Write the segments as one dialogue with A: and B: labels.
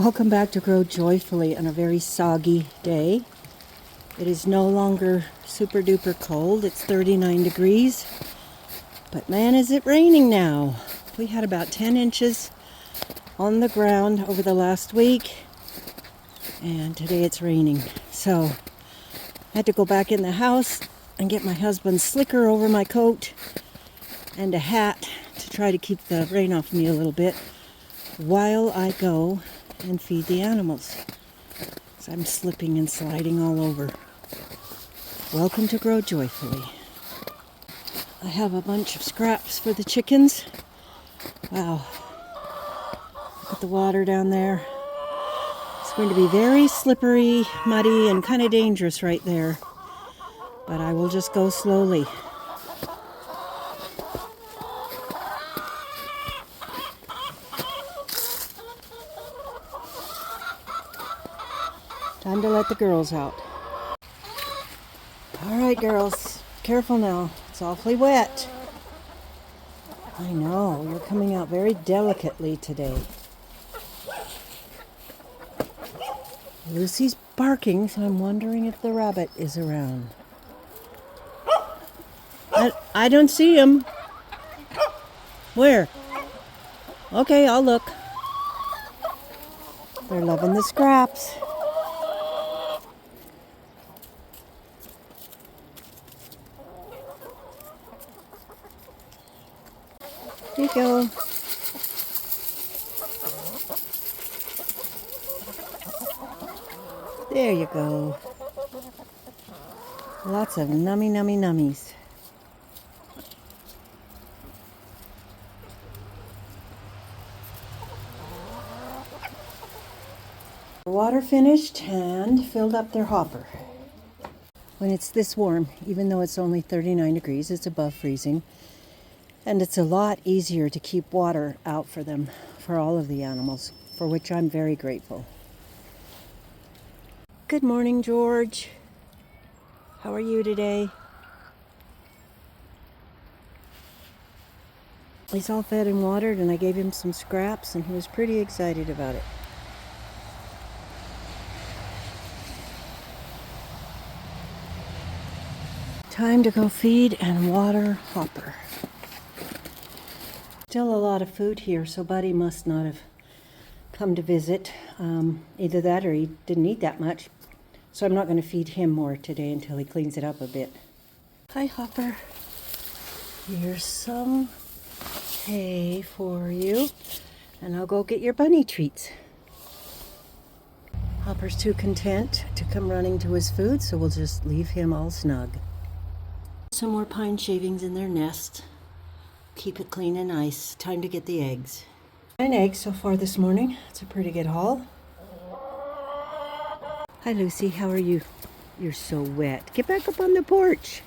A: Welcome back to Grow Joyfully on a very soggy day. It is no longer super duper cold. It's 39 degrees. But man, is it raining now. We had about 10 inches on the ground over the last week. And today it's raining. So I had to go back in the house and get my husband's slicker over my coat and a hat to try to keep the rain off me a little bit while I go and feed the animals. So I'm slipping and sliding all over. Welcome to Grow Joyfully. I have a bunch of scraps for the chickens. Wow. Look at the water down there. It's going to be very slippery, muddy, and kind of dangerous right there. But I will just go slowly. Time to let the girls out. All right, girls, careful now. It's awfully wet. I know, you're coming out very delicately today. Lucy's barking, so I'm wondering if the rabbit is around. I don't see him. Where? Okay, I'll look. They're loving the scraps. Here you go. There you go. Lots of nummies. Water finished and filled up their hopper. When it's this warm, even though it's only 39 degrees, it's above freezing. And it's a lot easier to keep water out for them, for all of the animals, for which I'm very grateful. Good morning, George. How are you today? He's all fed and watered, and I gave him some scraps, and he was pretty excited about it. Time to go feed and water Hopper. Still a lot of food here, so Buddy must not have come to visit. Either that or he didn't eat that much. So I'm not going to feed him more today until he cleans it up a bit. Hi, Hopper. Here's some hay for you. And I'll go get your bunny treats. Hopper's too content to come running to his food, so we'll just leave him all snug. Some more pine shavings in their nest. Keep it clean and nice. Time to get the eggs. 9 eggs so far this morning. It's a pretty good haul. Hi, Lucy. How are you? You're so wet. Get back up on the porch.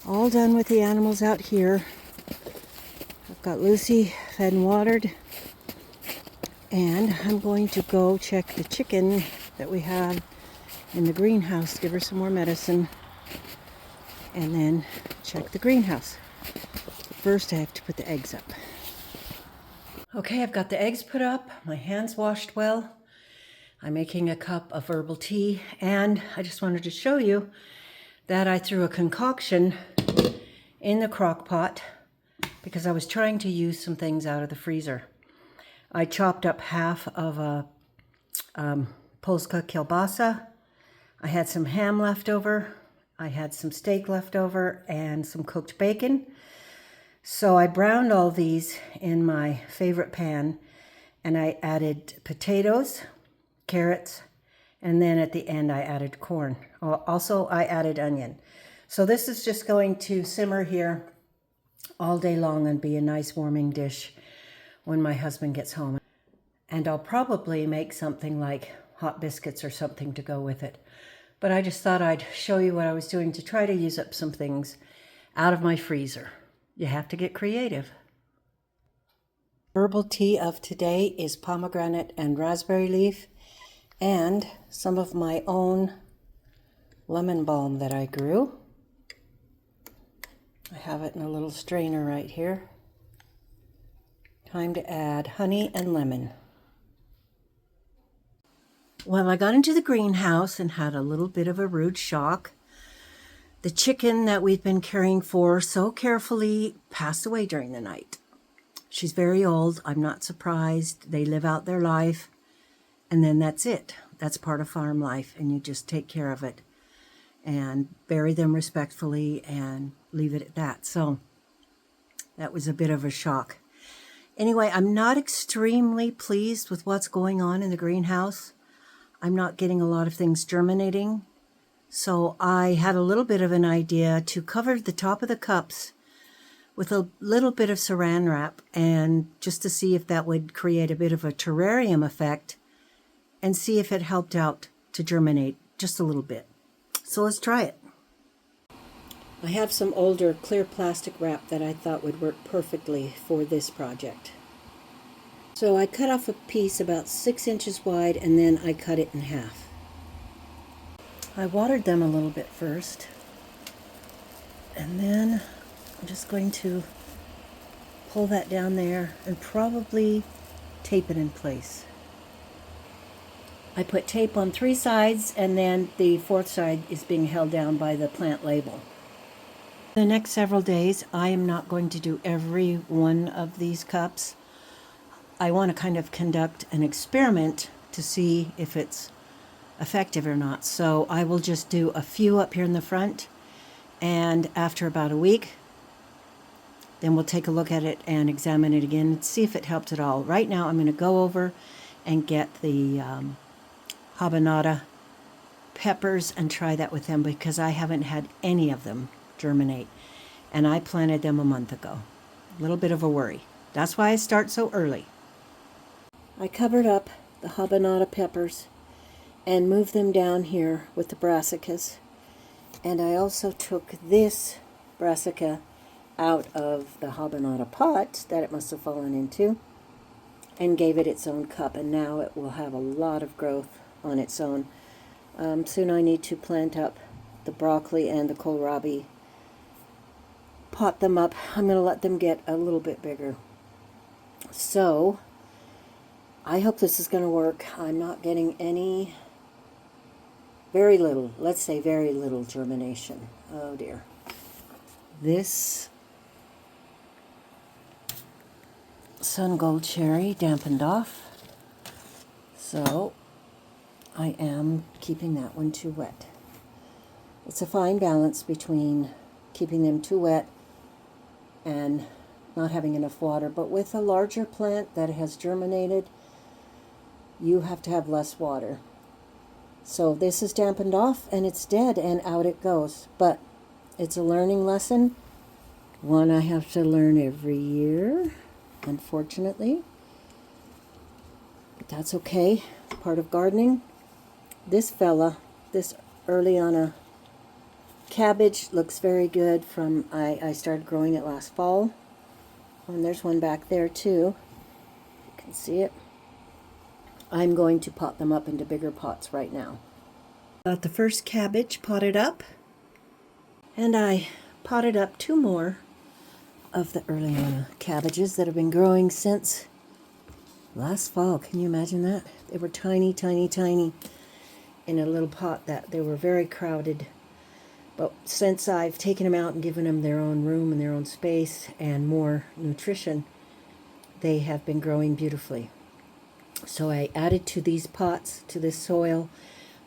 A: All done with the animals out here. I've got Lucy fed and watered. And I'm going to go check the chicken that we have in the greenhouse. Give her some more medicine. And then check the greenhouse. First, I have to put the eggs up. Okay, I've got the eggs put up. My hands washed well. I'm making a cup of herbal tea. And I just wanted to show you that I threw a concoction in the crock pot because I was trying to use some things out of the freezer. I chopped up half of a Polska kielbasa. I had some ham left over. I had some steak left over and some cooked bacon. So I browned all these in my favorite pan, and I added potatoes, carrots, and then at the end I added corn. Also, I added onion. So this is just going to simmer here all day long and be a nice warming dish when my husband gets home. And I'll probably make something like hot biscuits or something to go with it. But I just thought I'd show you what I was doing to try to use up some things out of my freezer. You have to get creative. Herbal tea of today is pomegranate and raspberry leaf and some of my own lemon balm that I grew. I have it in a little strainer right here. Time to add honey and lemon. Well, I got into the greenhouse and had a little bit of a rude shock. The chicken that we've been caring for so carefully passed away during the night. She's very old. I'm not surprised. They live out their life, and then that's it. That's part of farm life, and you just take care of it and bury them respectfully and leave it at that. So that was a bit of a shock. Anyway, I'm not extremely pleased with what's going on in the greenhouse. I'm not getting a lot of things germinating. So I had a little bit of an idea to cover the top of the cups with a little bit of saran wrap, and just to see if that would create a bit of a terrarium effect and see if it helped out to germinate just a little bit. So let's try it. I have some older clear plastic wrap that I thought would work perfectly for this project. So I cut off a piece about 6 inches wide, and then I cut it in half. I watered them a little bit first, and then I'm just going to pull that down there and probably tape it in place. I put tape on 3 sides, and then the 4th side is being held down by the plant label. The next several days, I am not going to do every one of these cups. I want to kind of conduct an experiment to see if it's effective or not. So I will just do a few up here in the front, and after about a week, then we'll take a look at it and examine it again and see if it helped at all. Right now, I'm going to go over and get the habanada peppers and try that with them, because I haven't had any of them germinate, and I planted them a month ago. A little bit of a worry. That's why I start so early. I covered up the habanada peppers and moved them down here with the brassicas, and I also took this brassica out of the habanada pot that it must have fallen into and gave it its own cup, and now it will have a lot of growth on its own. Soon I need to plant up the broccoli and the kohlrabi, pot them up. I'm going to let them get a little bit bigger. So I hope this is going to work. I'm not getting any, very little, let's say very little germination. Oh dear. This sun gold cherry dampened off, so I am keeping that one too wet. It's a fine balance between keeping them too wet and not having enough water, but with a larger plant that has germinated, you have to have less water. So this is dampened off and it's dead, and out it goes. But it's a learning lesson, one I have to learn every year, unfortunately. But that's okay, part of gardening. This fella, this Earliana cabbage, looks very good from, I started growing it last fall. And there's one back there too. You can see it. I'm going to pot them up into bigger pots right now. Got the first cabbage potted up, and I potted up 2 more of the Earliana cabbages that have been growing since last fall. Can you imagine that? They were tiny, tiny, tiny in a little pot that they were very crowded. But since I've taken them out and given them their own room and their own space and more nutrition, they have been growing beautifully. So I added to these pots, to this soil,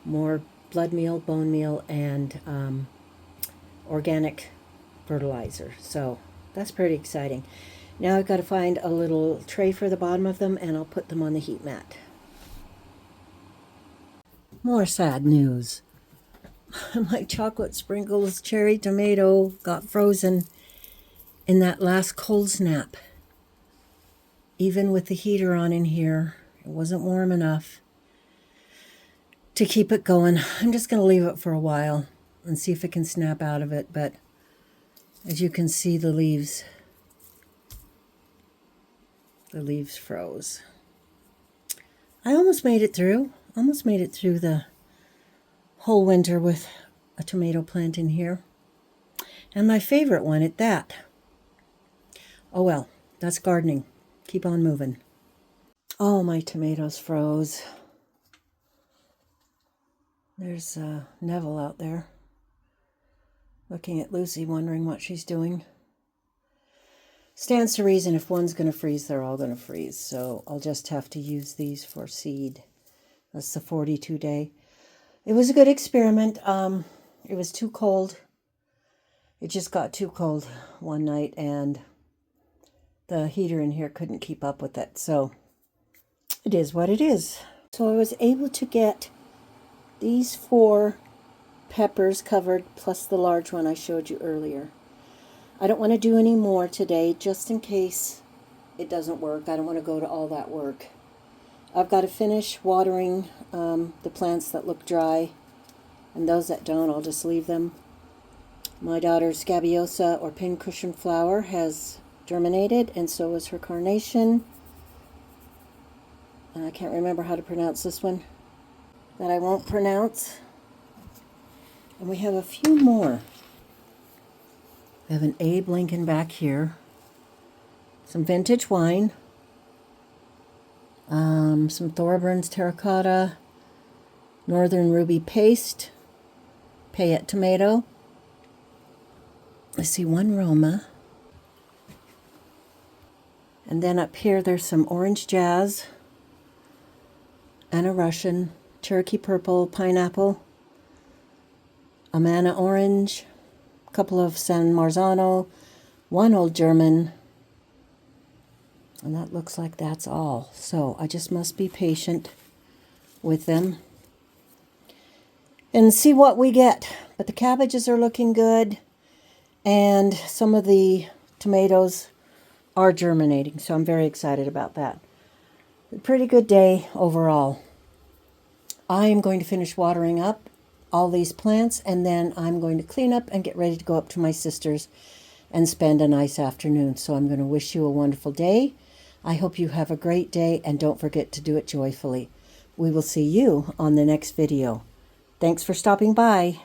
A: more blood meal, bone meal, and organic fertilizer. So that's pretty exciting. Now I've got to find a little tray for the bottom of them, and I'll put them on the heat mat. More sad news. My chocolate sprinkles cherry tomato got frozen in that last cold snap. Even with the heater on in here, it wasn't warm enough to keep it going. I'm just going to leave it for a while and see if it can snap out of it. But as you can see, the leaves froze. I almost made it through. The whole winter with a tomato plant in here. And my favorite one at that. Oh well, that's gardening. Keep on moving. Oh, my tomatoes froze. There's Neville out there looking at Lucy, wondering what she's doing. Stands to reason if one's going to freeze, they're all going to freeze. So I'll just have to use these for seed. That's the 42 day. It was a good experiment. It was too cold. It just got too cold one night and the heater in here couldn't keep up with it. So it is what it is. So I was able to get these 4 peppers covered plus the large one I showed you earlier. I don't want to do any more today just in case it doesn't work. I don't want to go to all that work. I've got to finish watering the plants that look dry, and those that don't, I'll just leave them. My daughter's scabiosa or pincushion flower has germinated, and so is her carnation. And I can't remember how to pronounce this one that I won't pronounce. And we have a few more. We have an Abe Lincoln back here. Some vintage wine. Some Thorburns terracotta. Northern ruby paste. Payette tomato. I see one Roma. And then up here there's some orange jazz. And a Russian. Cherokee purple, pineapple. Amana orange. Couple of San Marzano, one old German, and that looks like that's all. So I just must be patient with them and see what we get. But the cabbages are looking good, and some of the tomatoes are germinating, so I'm very excited about that. A pretty good day overall. I am going to finish watering up all these plants, and then I'm going to clean up and get ready to go up to my sister's and spend a nice afternoon. So I'm going to wish you a wonderful day. I hope you have a great day, and don't forget to do it joyfully. We will see you on the next video. Thanks for stopping by.